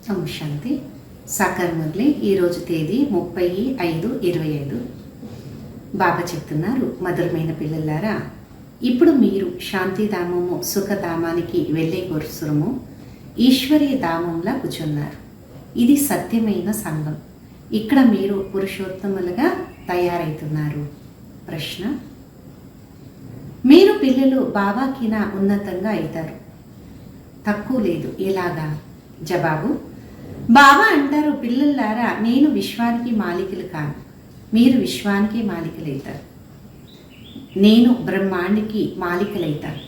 ఓం శాంతి. సాకార్ మురళి. ఈరోజు తేదీ 30/5/25. బాబా చెప్తున్నారు, మధురమైన పిల్లలారా, ఇప్పుడు మీరు శాంతిధామము సుఖధామానికి వెళ్ళే కోరుసురము ఈశ్వరీయ ధామంలా కూర్చున్నారు. ఇది సత్యమైన సంఘం. ఇక్కడ మీరు పురుషోత్తములుగా తయారవుతున్నారు. ప్రశ్న: మీరు పిల్లలు బాబాకిన ఉన్నతంగా అవుతారు, తక్కువ లేదు, ఎలాగా? జవాబు: బాబా అంటారు, పిల్లలారా, నేను విశ్వానికి మాలికలు కాను, మీరు విశ్వానికి మాలికలవుతారు. నేను బ్రహ్మాండికి మాలికలవుతాను.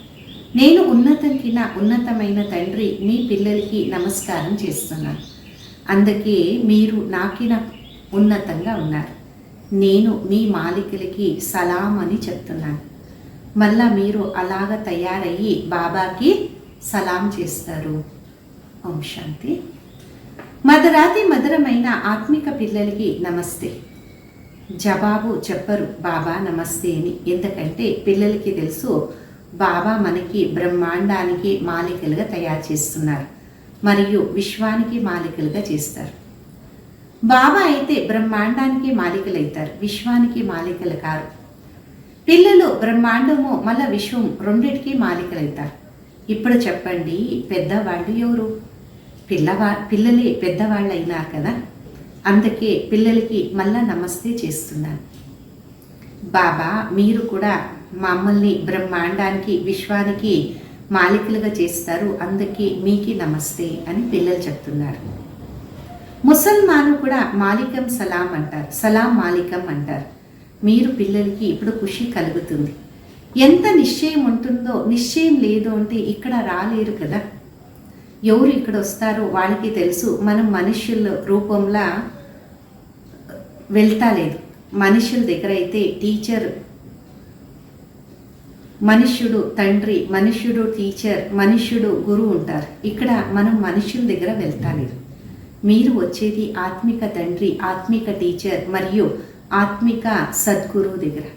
నేను ఉన్నతంకిన ఉన్నతమైన తండ్రి మీ పిల్లలకి నమస్కారం చేస్తున్నాను. అందుకే మీరు నాకిన ఉన్నతంగా ఉన్నారు. నేను మీ మాలికలకి సలాం అని చెప్తున్నాను. మళ్ళా మీరు అలాగ తయారయ్యి బాబాకి సలాం చేస్తారు. ఓం శాంతి. మధురాతి మధురమైన ఆత్మిక పిల్లలకి నమస్తే. జవాబు చెప్పరు బాబా నమస్తే అని. ఎందుకంటే పిల్లలకి తెలుసు బాబా మనకి బ్రహ్మాండానికి మాలికలుగా తయారు చేస్తున్నారు మరియు విశ్వానికి మాలికలుగా చేస్తారు. బాబా అయితే బ్రహ్మాండానికి మాలికలు అవుతారు, విశ్వానికి మాలికలు కారు. పిల్లలు బ్రహ్మాండము మళ్ళా విశ్వం రెండిటికి మాలికలు అవుతారు. ఇప్పుడు చెప్పండి, పెద్దవాళ్ళు ఎవరు? పిల్లలే పెద్దవాళ్ళు అయినారు కదా. అందుకే పిల్లలకి మళ్ళా నమస్తే చేస్తున్నాను. బాబా మీరు కూడా మమ్మల్ని బ్రహ్మాండానికి విశ్వానికి మాలికలుగా చేస్తారు, అందుకే మీకి నమస్తే అని పిల్లలు చెప్తున్నారు. ముసల్మాను కూడా మాలికం సలాం అంటారు, సలాం మాలికం అంటారు. మీరు పిల్లలకి ఇప్పుడు ఖుషి కలుగుతుంది. ఎంత నిశ్చయం ఉంటుందో, నిశ్చయం లేదు అంటే ఇక్కడ రాలేరు కదా. ఎవరు ఇక్కడ వస్తారో వాళ్ళకి తెలుసు మనం మనుష్యుల రూపంలో వెళ్తాలేదు. మనుషుల దగ్గర అయితే టీచర్, మనుష్యుడు తండ్రి, మనుష్యుడు టీచర్, మనుష్యుడు గురువు ఉంటారు. ఇక్కడ మనం మనుషుల దగ్గర వెళ్తాలేదు. మీరు వచ్చేది ఆత్మిక తండ్రి, ఆత్మిక టీచర్ మరియు ఆత్మిక సద్గురువు దగ్గర.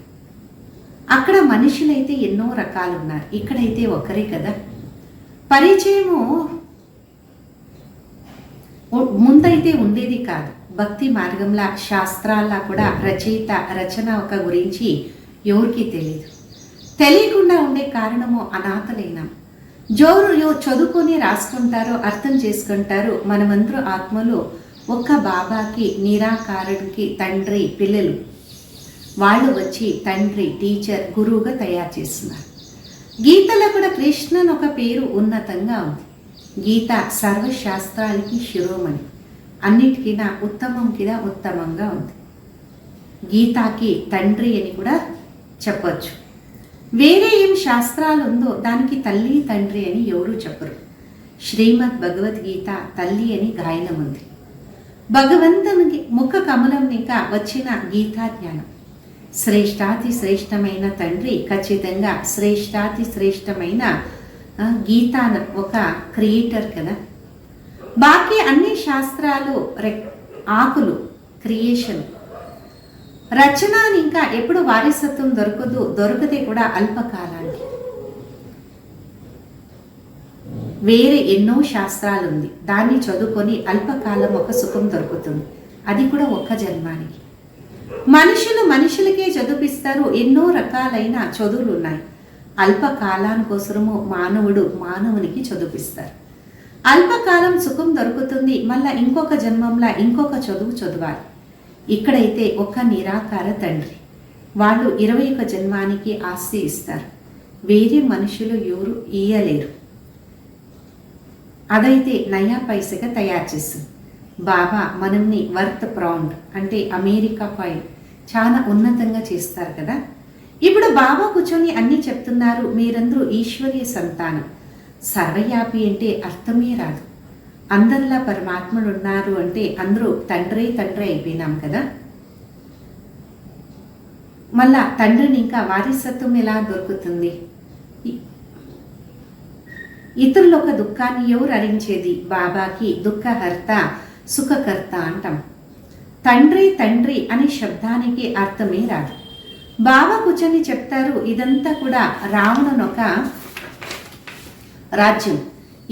అక్కడ మనుషులైతే ఎన్నో రకాలు ఉన్నారు, ఇక్కడైతే ఒకరే కదా. పరిచయము ముందైతే ఉండేది కాదు. భక్తి మార్గంలా శాస్త్రాల్లా కూడా రచయిత రచన ఒక గురించి ఎవరికి తెలియదు. తెలియకుండా ఉండే కారణము అనాథలైనాం. జోరు చదువుకొని రాసుకుంటారో అర్థం చేసుకుంటారు. మనమందరూ ఆత్మలు ఒక్క బాబాకి, నిరాకారుడికి తండ్రి పిల్లలు. వాళ్ళు వచ్చి తండ్రి, టీచర్, గురువుగా తయారు చేస్తున్నారు. గీతలో కూడా కృష్ణన్ ఒక పేరు ఉన్నతంగా ఉంది. గీత సర్వశాస్త్రాలకి శిరోమణి, అన్నిటికీ ఉత్తమంగా ఉంది. గీతాకి తండ్రి అని కూడా చెప్పచ్చు. వేరే ఏం శాస్త్రాలు ఉందో దానికి తల్లి తండ్రి అని ఎవరూ చెప్పరు. శ్రీమద్ భగవద్గీత తల్లి అని గాయనం ఉంది. భగవంతునికి ముఖ కమలం ఇంకా వచ్చిన గీతా జ్ఞానం. శ్రేష్టాతి శ్రేష్టమైన తండ్రి ఖచ్చితంగా శ్రేష్టాతి శ్రేష్టమైన గీతాన ఒక క్రియేటర్ కదా. బాకీ అన్ని శాస్త్రాలు ఆకులు, క్రియేషన్, రచన ఇంకా ఎప్పుడు వారసత్వం దొరకదే కూడా అల్పకాలానికి. వేరే ఎన్నో శాస్త్రాలు ఉంది, దాన్ని చదువుకొని అల్పకాలం ఒక సుఖం దొరుకుతుంది, అది కూడా ఒక్క జన్మానికి. మనుషులకే చదివిస్తారు. ఎన్నో రకాలైన చదువులు ఉన్నాయి. అల్పకాలానికోసము మానవునికి చదివిస్తారు. అల్పకాలం సుఖం దొరుకుతుంది, మళ్ళా ఇంకొక జన్మంలో ఇంకొక చదవాలి. ఇక్కడైతే ఒక నిరాకార తండ్రి, వాళ్ళు 21 జన్మానికి ఆస్తి ఇస్తారు. వేరే మనుషులు ఎవరు ఇయ్యలేరు. అదైతే నయా పైసగా తయారు చేస్తుంది. బాబా మనల్ని వర్త్ ప్రౌండ్ అంటే అమెరికా కాయిన్ చాలా ఉన్నతంగా చేస్తారు కదా. ఇప్పుడు బాబా కూర్చొని అన్నీ చెప్తున్నారు. మీరందరూ ఈశ్వరీయ సంతానం. సర్వయాపి అంటే అర్థమే రాదు. అందరిలా పరమాత్ముడు ఉన్నారు అంటే అందరూ తండ్రి అయిపోయినాం కదా. మళ్ళా తండ్రిని ఇంకా వారసత్వం ఎలా దొరుకుతుంది? ఇతరుల ఒక దుఃఖాన్ని ఎవరు హరించేది? బాబాకి దుఃఖహర్త సుఖకర్త అంటాం. తండ్రి అనే శబ్దానికి అర్థమే రాదు. బాబా కూర్చొని చెప్తారు, ఇదంతా కూడా రావణునొక రాజ్యం,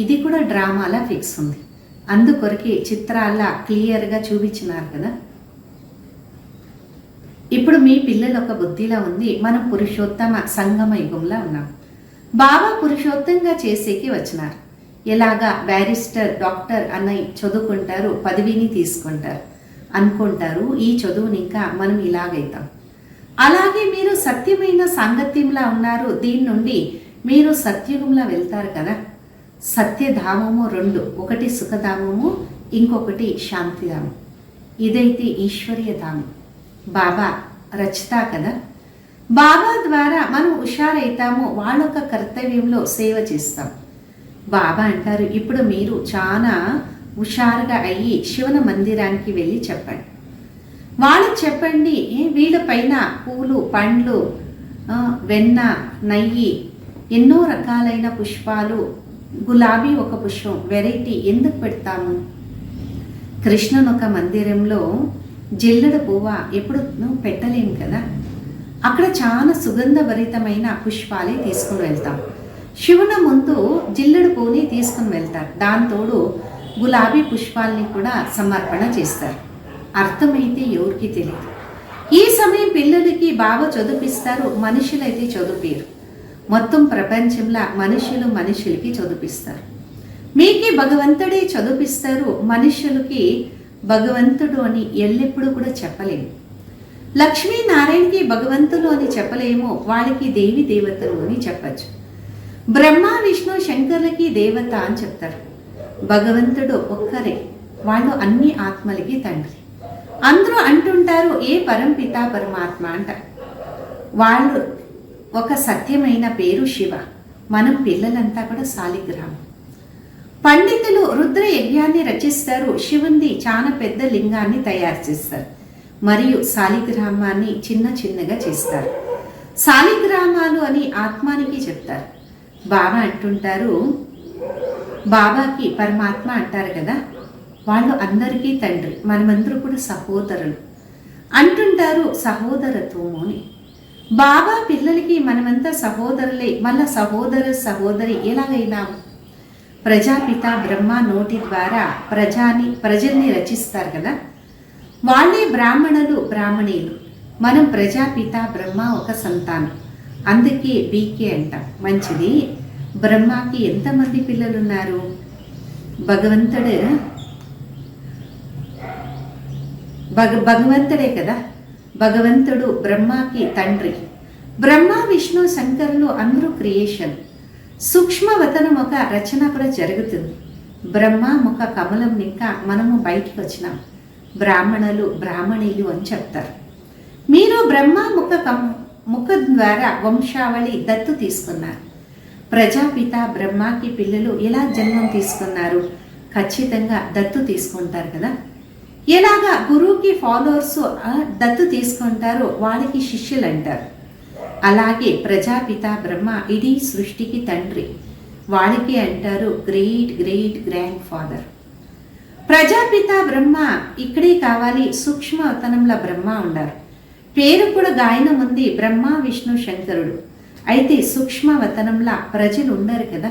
ఇది కూడా డ్రామాలా ఫిక్స్ ఉంది. అందుకొరకే చిత్రాల్లా క్లియర్గా చూపించినారు కదా. ఇప్పుడు మీ పిల్లలు ఒక బుద్ధిలా ఉంది, మనం పురుషోత్తమ సంగమ యుగంలో ఉన్నాం. బాబా పురుషోత్తంగా చేసేకి వచ్చినారు. ఎలాగా బ్యారిస్టర్ డాక్టర్ అన్నయ్య చదువుకుంటారు, పదవిని తీసుకుంటారు, అనుకుంటారు ఈ చదువుని ఇంకా మనం ఇలాగైతాం. అలాగే మీరు సత్యమైన సాంగత్యంలా ఉన్నారు. దీని నుండి మీరు సత్యుగంలో వెళ్తారు కదా. సత్యధామము రెండు, ఒకటి సుఖధామము, ఇంకొకటి శాంతిధామం. ఇదైతే ఈశ్వరీయ ధామం. బాబా రచితా కదా. బాబా ద్వారా మనం హుషారైతాము, వాళ్ళొక కర్తవ్యంలో సేవ చేస్తాం. బాబా అంటారు ఇప్పుడు మీరు చాలా హుషారుగా అయ్యి శివన మందిరానికి వెళ్ళి చెప్పండి. వాళ్ళకి చెప్పండి వీళ్ళ పైన పూలు, పండ్లు, వెన్న, నెయ్యి, ఎన్నో రకాలైన పుష్పాలు, గులాబీ ఒక పుష్పం వెరైటీ ఎందుకు పెడతాము? కృష్ణన్ ఒక మందిరంలో జిల్లెడ పువ్వ ఎప్పుడు పెట్టలేము కదా. అక్కడ చాలా సుగంధభరితమైన పుష్పాలే తీసుకుని వెళ్తాం. శివుని ముందు జిల్లెడు పువ్వుని తీసుకుని వెళ్తారు. దాంతోడు గులాబీ పుష్పాలని కూడా సమర్పణ చేస్తారు. అర్థమైతే ఎవరికి తెలియదు. ఈ సమయం పిల్లలకి బాగా చదివిస్తారు, మనుషులైతే చదివిరు. మొత్తం ప్రపంచంలో మనుషులు మనుషులకి చదివిస్తారు. మీకే భగవంతుడే చదివిస్తారు, మనుషులకి భగవంతుడు అని ఎల్లెప్పుడు కూడా చెప్పలేము. లక్ష్మీనారాయణకి భగవంతులు అని చెప్పలేము, వాళ్ళకి దేవి దేవతలు అని చెప్పచ్చు. బ్రహ్మ విష్ణు శంకర్లకి దేవత అని చెప్తారు. భగవంతుడు ఒక్కరే, వాళ్ళు అన్ని ఆత్మలకి తండ్రి. అందరూ అంటుంటారు ఏ పరంపిత పరమాత్మ అంటారు. వాళ్ళు ఒక సత్యమైన పేరు శివ. మనం పిల్లలంతా కూడా శాలిగ్రామం. పండితులు రుద్ర యజ్ఞాన్ని రచిస్తారు. శివుంది చాలా పెద్ద లింగాన్ని తయారు చేస్తారు మరియు శాలిగ్రామాన్ని చిన్న చిన్నగా చేస్తారు. శాలిగ్రామాలు అని ఆత్మానికి చెప్తారు. బాబా అంటుంటారు, బాబాకి పరమాత్మ అంటారు కదా, వాళ్ళు అందరికీ తండ్రి, మనమందరూ కూడా సహోదరులు అంటుంటారు. సహోదరత్వము అని బాబా పిల్లలకి మనమంతా సహోదరులే. మళ్ళా సహోదర సహోదరి ఎలాగైనాము? ప్రజాపిత బ్రహ్మ నోటి ద్వారా ప్రజల్ని రచిస్తారు కదా, వాళ్ళే బ్రాహ్మణులు బ్రాహ్మణీలు. మనం ప్రజాపిత బ్రహ్మ ఒక సంతానం, అందుకే బీకే అంటాం. మంచిది. బ్రహ్మకి ఎంతమంది పిల్లలు ఉన్నారు? భగవంతుడే కదా. భగవంతుడు బ్రహ్మకి తండ్రి. బ్రహ్మ విష్ణు శంకరులు అందరూ క్రియేషన్. సూక్ష్మవతనం ఒక రచన కూడా జరుగుతుంది. బ్రహ్మ ముఖ కమలం ఇంకా మనము బయటికి వచ్చినాం. బ్రాహ్మణులు బ్రాహ్మణీలు అని చెప్తారు. మీరు బ్రహ్మ ముఖం ద్వారా వంశావళి దత్తు తీసుకున్నారు. ప్రజాపిత బ్రహ్మకి పిల్లలు ఎలా జన్మం తీసుకున్నారు? ఖచ్చితంగా దత్తు తీసుకుంటారు కదా. ఎలాగా గురువుకి ఫాలోవర్స్ దత్తు తీసుకుంటారో వాళ్ళకి శిష్యులు అంటారు. అలాగే ప్రజాపిత బ్రహ్మ ఇడీ సృష్టికి తండ్రి, వాళ్ళకి అంటారు great great grand father. Prajapita బ్రహ్మ ఇక్కడే కావాలి. సూక్ష్మవతనంలో బ్రహ్మ ఉండారు. పేరు కూడా గాయనం ఉంది, బ్రహ్మ విష్ణు శంకరుడు. అయితే సూక్ష్మవతనంలో ప్రజలు ఉండరు కదా.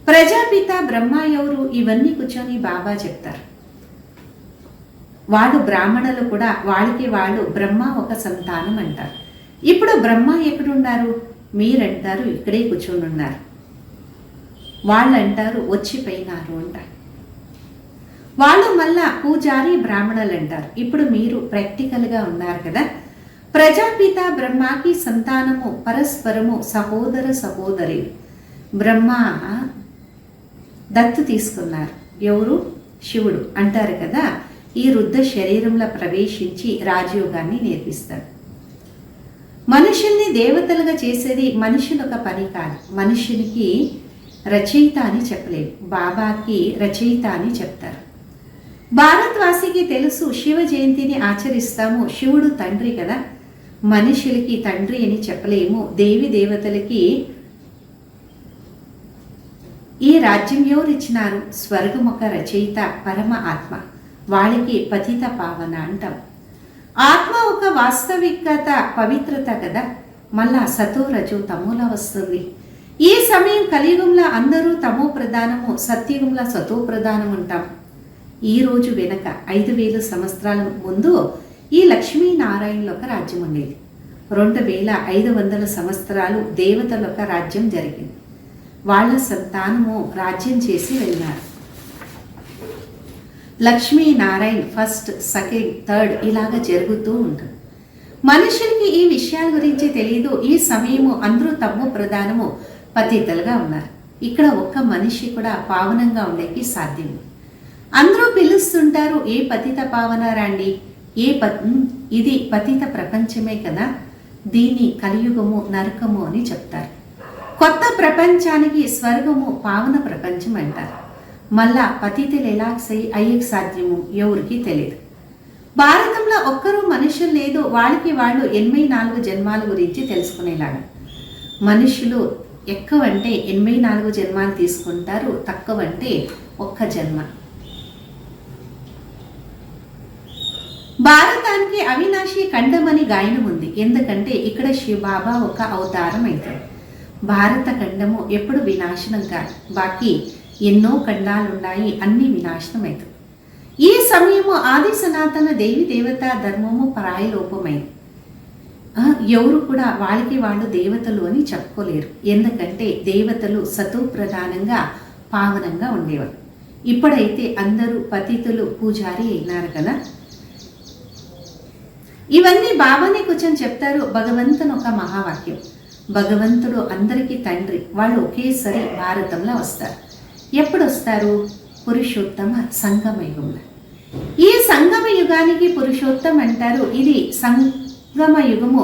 ప్రజాపిత బ్రహ్మ ఎవరు? ఇవన్నీ కూర్చొని బాబా చెప్తారు. వాళ్ళు బ్రాహ్మణులు కూడా, వాళ్ళకి వాళ్ళు బ్రహ్మ ఒక సంతానం అంటారు. ఇప్పుడు బ్రహ్మ ఎక్కడున్నారు? మీరంటారు ఇక్కడే కూర్చొని ఉన్నారు. వాళ్ళు అంటారు వచ్చిపోయినారు అంటారు. వాళ్ళు మళ్ళా పూజారి బ్రాహ్మణులు అంటారు. ఇప్పుడు మీరు ప్రాక్టికల్గా ఉన్నారు కదా. ప్రజాపిత బ్రహ్మకి సంతానము, పరస్పరము సహోదర సహోదరి. బ్రహ్మ దత్తు తీసుకున్నారు. ఎవరు? శివుడు అంటారు కదా. ఈ రుద్ర శరీరంలో ప్రవేశించి రాజయోగాన్ని నేర్పిస్తాడు. మనుషుల్ని దేవతలుగా చేసేది మనుషులు ఒక పని కాదు. మనుషునికి రచయిత అని చెప్పలేదు, బాబాకి రచయిత అని చెప్తారు. భారతవాసికి తెలుసు శివ జయంతిని ఆచరిస్తాము. శివుడు తండ్రి కదా, మనుషులకి తండ్రి అని చెప్పలేము. దేవి దేవతలకి ఈ రాజ్యం ఎవరు ఇచ్చినారు? స్వర్గం ఒక రచయిత, పరమ ఆత్మ. వాళ్ళకి పతిత పావన అంటాం. ఆత్మ ఒక వాస్తవికత, పవిత్రత కదా. మళ్ళా సతో రజో తమోలా వస్తుంది. ఈ సమయం కలియుగంలో అందరూ తమో ప్రధానము, సత్యుగంలో సతో ప్రధానం ఉంటాం. ఈరోజు వెనక 5000 సంవత్సరాల ముందు ఈ లక్ష్మీనారాయణుల యొక్క రాజ్యం ఉండేది. 2500 సంవత్సరాలు దేవతల యొక్క రాజ్యం జరిగింది. వాళ్ళ సంతానము రాజ్యం చేసి వెళ్ళినారు. లక్ష్మీనారాయణ ఫస్ట్, సెకండ్, థర్డ్ ఇలాగ జరుగుతూ ఉంటుంది. మనుషులకి ఈ విషయాల గురించి తెలియదు. ఈ సమయము అందరూ తమో ప్రధానము, పతితలుగా ఉన్నారు. ఇక్కడ ఒక్క మనిషి కూడా పావనంగా ఉండేకి సాధ్యం. అందరూ పిలుస్తుంటారు, ఏ పతిత పావన రండి, ఇది పతిత ప్రపంచమే కదా, దీన్ని కలియుగము, నరకము అని చెప్తారు. కొత్త ప్రపంచానికి స్వర్గము, పావన ప్రపంచం అంటారు. మళ్ళా పతితులు ఎలా అయ్యేకి సాధ్యము ఎవరికి తెలియదు. భారతంలో ఒక్కరూ మనుషులు లేదు, వాళ్ళకి వాళ్ళు 84 జన్మాల గురించి తెలుసుకునేలాగా. మనుషులు ఎక్కువ అంటే 84 జన్మాలు తీసుకుంటారు, తక్కువ అంటే ఒక్క జన్మ. భారతానికి అవినాశి ఖండం అని గాయనం ఉంది. ఎందుకంటే ఇక్కడ శివబాబా ఒక అవతారం అవుతాడు. భారత ఖండము ఎప్పుడు వినాశనం కాదు, బాకీ ఎన్నో ఖండాలు ఉన్నాయి, అన్ని వినాశనం అవుతుంది. ఈ సమయము ఆది సనాతన దేవి దేవతా ధర్మము పరాయి లోపమైంది. ఎవరు కూడా వాళ్ళకి వాళ్ళు దేవతలు అని చెప్పుకోలేరు. ఎందుకంటే దేవతలు సతో ప్రధానంగా పావనంగా ఉండేవారు. ఇప్పుడైతే అందరూ పతితులు, పూజారి అయినారు కదా. ఇవన్నీ బాబాని కూర్చొని చెప్తారు. భగవంతుని ఒక మహావాక్యం, భగవంతుడు అందరికీ తండ్రి. వాళ్ళు ఒకేసారి భారతంలో వస్తారు. ఎప్పుడు వస్తారు? పురుషోత్తమ సంగమ యుగంలో. ఈ సంగమ యుగానికి పురుషోత్తం అంటారు. ఇది సంగమ యుగము,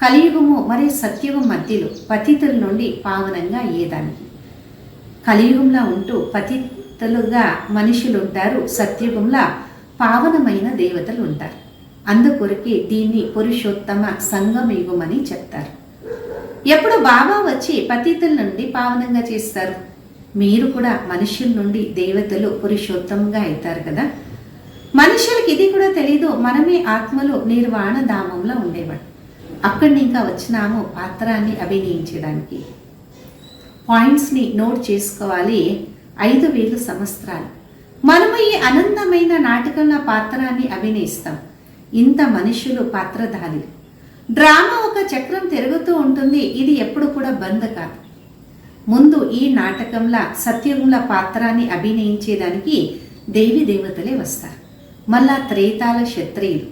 కలియుగము మరియు సత్యుగం మధ్యలో పతితుల నుండి పావనంగా అయ్యేదానికి. కలియుగంలో ఉంటూ పతితులుగా మనుషులు ఉంటారు, సత్యుగంలో పావనమైన దేవతలు ఉంటారు. అందుకొరకే దీన్ని పురుషోత్తమ సంగమ యుగం అని చెప్తారు. ఎప్పుడు బాబా వచ్చి పతితుల నుండి పావనంగా చేస్తారు. మీరు కూడా మనుషుల నుండి దేవతలు పురుషోత్తమంగా అవుతారు కదా. మనుషులకి ఇది కూడా తెలీదు, మనమే ఆత్మలు నిర్వాణ ధామంలో ఉండేవాడు. అక్కడిని ఇంకా వచ్చినాము పాత్రాన్ని అభినయించడానికి. పాయింట్స్ని నోట్ చేసుకోవాలి. 5000 సంవత్సరాలు మనము ఈ అనంతమైన నాటకంలో పాత్రాన్ని అభినయిస్తాం. ఇంత మనుషులు పాత్రధారి. డ్రామా ఒక చక్రం తిరుగుతూ ఉంటుంది, ఇది ఎప్పుడు కూడా బంద్ కాదు. ముందు ఈ నాటకంలో సత్యుగంలో పాత్రాన్ని అభినయించేదానికి దేవి దేవతలే వస్తారు. మళ్ళా త్రేతాల క్షత్రియులు.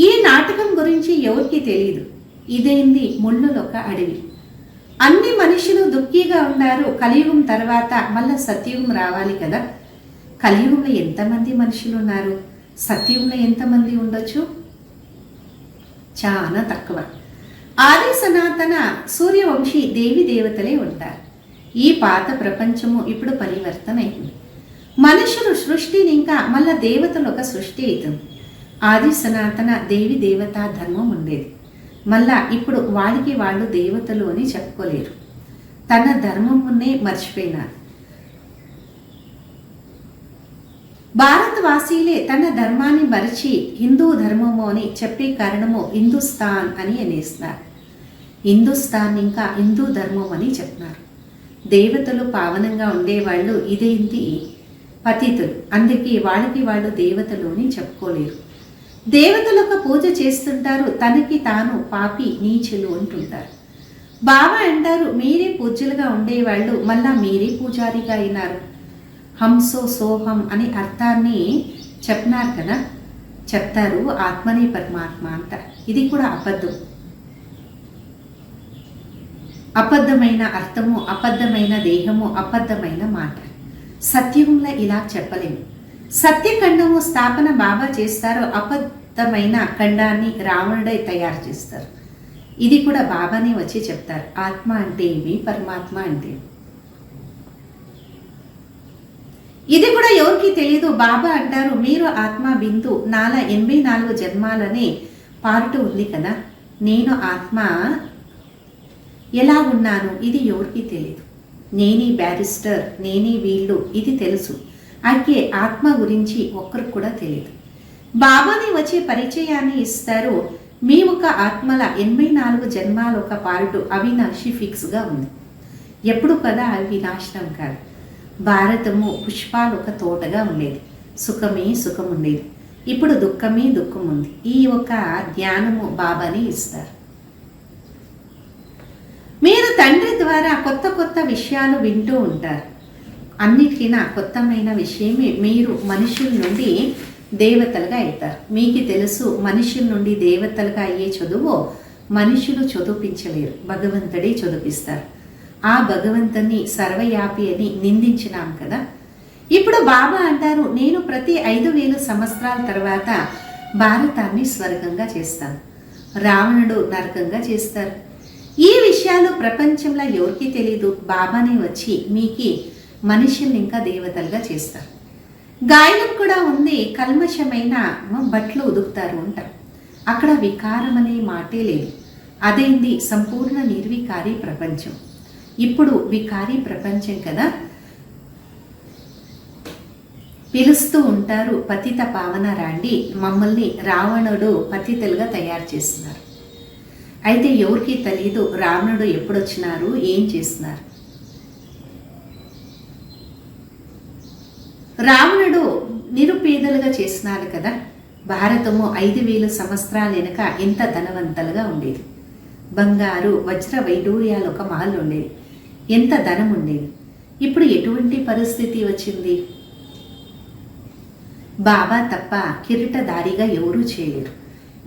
ఈ నాటకం గురించి ఎవరికి తెలియదు. ఇదేంది ముళ్ళులొక అడవి. అన్ని మనుషులు దుఃఖీగా ఉన్నారు. కలియుగం తర్వాత మళ్ళా సత్యుగం రావాలి కదా. కలియుగంలో ఎంతమంది మనుషులు ఉన్నారు? సత్యుగంలో ఎంతమంది ఉండొచ్చు? చాలా తక్కువ. ఆది సనాతన సూర్యవంశీ దేవి దేవతలే ఉంటారు. ఈ పాత ప్రపంచము ఇప్పుడు పరివర్తన అయింది. మనుషులు సృష్టిని ఇంకా మళ్ళా దేవతలు ఒక సృష్టి అవుతుంది. ఆది సనాతన దేవి దేవతా ధర్మం ఉండేది. మళ్ళా ఇప్పుడు వాడికి వాళ్ళు దేవతలు అని చెప్పుకోలేరు. తన ధర్మమున్నే మర్చిపోయినారు. భారతవాసీలే తన ధర్మాన్ని మరిచి హిందూ ధర్మము అని చెప్పే కారణము హిందుస్థాన్ అని అనేస్తున్నారు. హిందుస్థాన్ ఇంకా హిందూ ధర్మం అని చెప్తున్నారు. దేవతలు పావనంగా ఉండేవాళ్ళు ఇదేంటి పతితులు. అందుకే వాళ్ళకి వాళ్ళు దేవతలు అని చెప్పుకోలేరు. దేవతలకు పూజ చేస్తుంటారు, తనకి తాను పాపి నీచులు అంటుంటారు. బాబా అంటారు, మీరే పూజ్యులుగా ఉండేవాళ్ళు మళ్ళా మీరే పూజారిగా అయినారు. హంసో సోహం అని అర్థాన్ని చెప్పినారు కదా. చెప్తారు ఆత్మనే పరమాత్మ అంట. ఇది కూడా అబద్ధం. అబద్ధమైన అర్థము, అబద్ధమైన దేహము, అబద్ధమైన మాట. సత్యంలో ఇలా చెప్పలేము. సత్యఖండము స్థాపన బాబా చేస్తారు. అబద్ధమైన ఖండాన్ని రావణుడై తయారు చేస్తారు. ఇది కూడా బాబానే వచ్చి చెప్తారు. ఆత్మ అంటే ఏమి, పరమాత్మ అంటే ఇది కూడా ఎవరికి తెలియదు. బాబా అంటారు, మీరు ఆత్మ బిందు, నాల 84 జన్మాలనే పార్ట్ ఉంది కదా. నేను ఆత్మ ఎలా ఉన్నాను ఇది ఎవరికి తెలియదు. నేనే బ్యారిస్టర్, నేనే వీళ్ళు, ఇది తెలుసు. అయితే ఆత్మ గురించి ఒక్కరికి కూడా తెలియదు. బాబాని వచ్చే పరిచయాన్ని ఇస్తారు. మీ ఒక ఆత్మల 84 జన్మాల ఒక పార్టు అవినాశి ఫిక్స్గా ఉంది. ఎప్పుడు కదా అవి నాశనం కాదు. భారతము పుష్పాలు ఒక తోటగా ఉండేది, సుఖమే సుఖం ఉండేది. ఇప్పుడు దుఃఖమే దుఃఖం ఉంది. ఈ ఒక జ్ఞానము బాబాని ఇస్తారు. మీరు తండ్రి ద్వారా కొత్త కొత్త విషయాలు వింటూ ఉంటారు. అన్నిటికన్నా కొత్తమైన విషయమే మీరు మనుషుల నుండి దేవతలుగా అవుతారు. మీకు తెలుసు, మనుషుల నుండి దేవతలుగా అయ్యే చదువు మనుషులు చదువుపించలేరు, భగవంతుడే చదివిస్తారు. ఆ భగవంతుని సర్వయాపి అని నిందించినాం కదా. ఇప్పుడు బాబా అంటారు, నేను ప్రతి 5000 సంవత్సరాల తర్వాత భారతాన్ని స్వర్గంగా చేస్తాను, రావణుడు నరకంగా చేస్తారు. ఈ విషయాలు ప్రపంచంలో ఎవరికి తెలీదు. బాబానే వచ్చి మీకు మనుషుల్ని ఇంకా దేవతలుగా చేస్తారు. గాయనం కూడా ఉంది, కల్మషమైన బట్టలు ఉదుకుతారు అంటారు. అక్కడ వికారం అనే మాటే లేదు. అదేంది సంపూర్ణ నిర్వికారి ప్రపంచం. ఇప్పుడు వికారి ప్రపంచం కదా. పిలుస్తూ ఉంటారు, పతిత పావన రాండి. మమ్మల్ని రావణుడు పతితలుగా తయారు చేస్తున్నారు. అయితే ఎవరికి తెలియదు రావణుడు ఎప్పుడొచ్చినారు, ఏం చేస్తున్నారు. రావణుడు నిరుపేదలుగా చేసినారు కదా. భారతము 5000 సంవత్సరాల వెనుక ఎంత ధనవంతులుగా ఉండేది. బంగారు వజ్ర వైడూర్యాలు ఒక మహల్ ఉండేది, ఎంత ధనం ఉండేది. ఇప్పుడు ఎటువంటి పరిస్థితి వచ్చింది. బాబా తప్ప కిరీటధారిగా ఎవరూ చేయలేరు.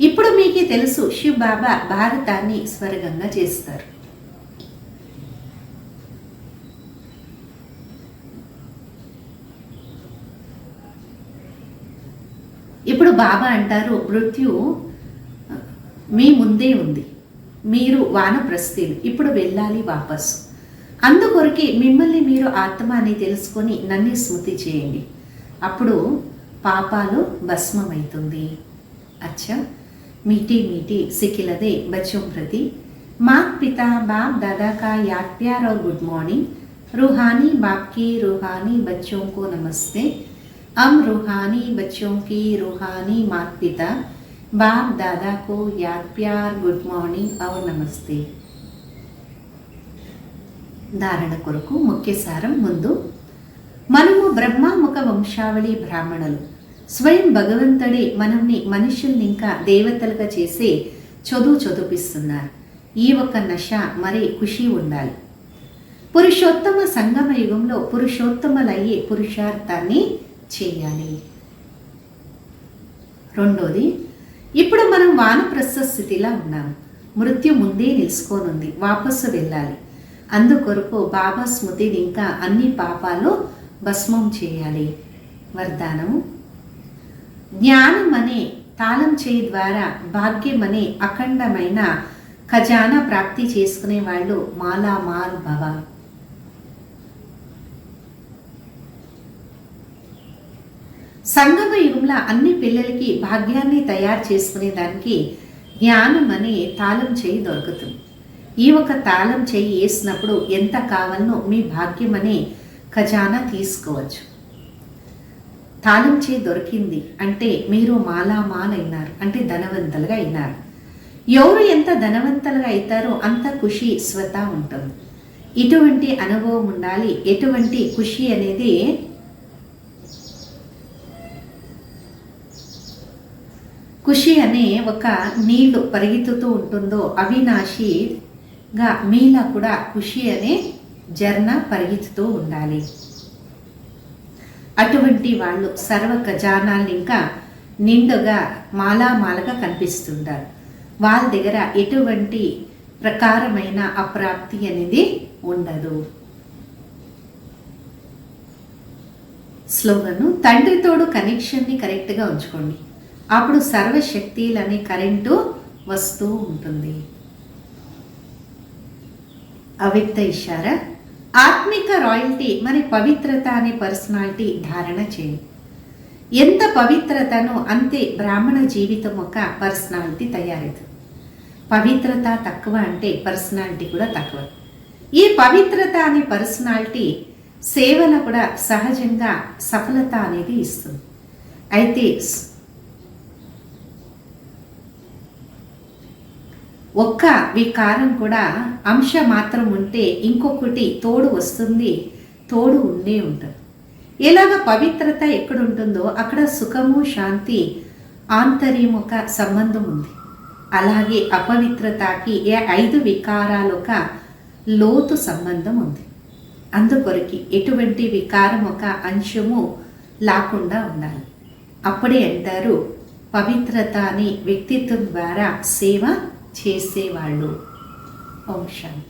ఇప్పుడు మీకు తెలుసు, శివ్ బాబా భారతాన్ని స్వర్గంగా చేస్తారు. ఇప్పుడు బాబా అంటారు, మృత్యు మీ ముందే ఉంది, మీరు వానప్రస్థులు, ఇప్పుడు వెళ్ళాలి వాపసు. అందుకొరకే మిమ్మల్ని మీరు ఆత్మ అని తెలుసుకొని నన్ను స్మృతి చేయండి, అప్పుడు పాపాలు భస్మమవుతుంది. అచ్చా, मीठी मीठी सिखिलदे बच्चों प्रति मात पिता बाप दादा का याद प्यार और गुड मॉर्निंग। रूहानी बाप की रूहानी बच्चों को नमस्ते। हम रूहानी बच्चों की रूहानी मात पिता बाप दादा को याद प्यार गुड मॉर्निंग और नमस्ते। धारण కొరకు ముఖ్య సారం ముందు మనము బ్రహ్మాముఖ వంశావళి బ్రాహ్మణులు. స్వయం భగవంతుడే మనల్ని మనుషుల్ని ఇంకా దేవతలుగా చేసే చదివిస్తున్నారు. ఈ ఒక నశ మరి ఖుషి ఉండాలి. పురుషోత్తమ సంగమ యుగంలో పురుషోత్తములయ్యే పురుషార్థాన్ని చేయాలి. రెండోది, ఇప్పుడు మనం వానప్రస్థ స్థితిలో ఉన్నాం. మృత్యు ముందే నిలుచుకోనుంది, వాపసు వెళ్ళాలి. అందుకొరకు బాబా స్మృతిని ఇంకా అన్ని పాపాలు భస్మం చేయాలి. వరదానము, జ్ఞానం అనే తాళం చేయి ద్వారా భాగ్యం అనే అఖండమైన ఖజానా ప్రాప్తి చేసుకునే వాళ్ళు మాలామాల్ భవ. సంగమ యుగంలో అన్ని పిల్లలకి భాగ్యాన్ని తయారు చేసుకునే దానికి జ్ఞానం అనే తాళం చేయి దొరుకుతుంది. ఈ ఒక తాళం చేయి వేసినప్పుడు ఎంత కావాలనో మీ భాగ్యం అనే ఖజానా తీసుకోవచ్చు. తాళం చేయి దొరికింది అంటే మీరు మాలామాల్ అయినారు, అంటే ధనవంతులుగా అయినారు. ఎవరు ఎంత ధనవంతులుగా అవుతారో అంత ఖుషి స్వతా ఉంటుంది. ఇటువంటి అనుభవం ఉండాలి. ఎటువంటి ఖుషి అనేది ఖుషి అనే ఒక నీళ్లు పరిగెత్తుతూ ఉంటుందో అవినాశిగా మీలా కూడా ఖుషి అనే జర్న పరిగెత్తుతూ ఉండాలి. అటువంటి వాళ్ళు సర్వ ఖజానాల్ని ఇంకా నిండుగా మాలామాలగా కనిపిస్తుంటారు. వాళ్ళ దగ్గర ఎటువంటి ప్రకారమైన అప్రాప్తి అనేది ఉండదు. స్లోగను, తండ్రితోడు కనెక్షన్ని కరెక్ట్గా ఉంచుకోండి, అప్పుడు సర్వశక్తులు అనే కరెంటు వస్తూ ఉంటుంది. అవ్యక్త ఇషారా, ఆత్మిక రాయల్టీ మరి పవిత్రత అనే పర్సనాలిటీ ధారణ చేయండి. ఎంత పవిత్రతను అంతే బ్రాహ్మణ జీవితం ఒక పర్సనాలిటీ తయారవుతుంది. పవిత్రత తక్కువ అంటే పర్సనాలిటీ కూడా తక్కువ. ఈ పవిత్రత అనే పర్సనాలిటీ సేవలో కూడా సహజంగా సఫలత అనేది ఇస్తుంది. అయితే ఒక్క వికారం కూడా అంశ మాత్రం ఉంటే ఇంకొకటి తోడు వస్తుంది, తోడు ఉండే ఉంటుంది. ఎలాగ పవిత్రత ఎక్కడుంటుందో అక్కడ సుఖము, శాంతి, ఆంతర్యముఖ సంబంధం ఉంది. అలాగే అపవిత్రతకి 5 వికారాలొక లోతు సంబంధం ఉంది. అందుకొరికి ఎటువంటి వికారం ఒక అంశము లేకుండా ఉండాలి. అప్పుడే అంటారు పవిత్రత అనే వ్యక్తిత్వం ద్వారా సేవ చేసేవాళ్ళు. ఓం శాంతి.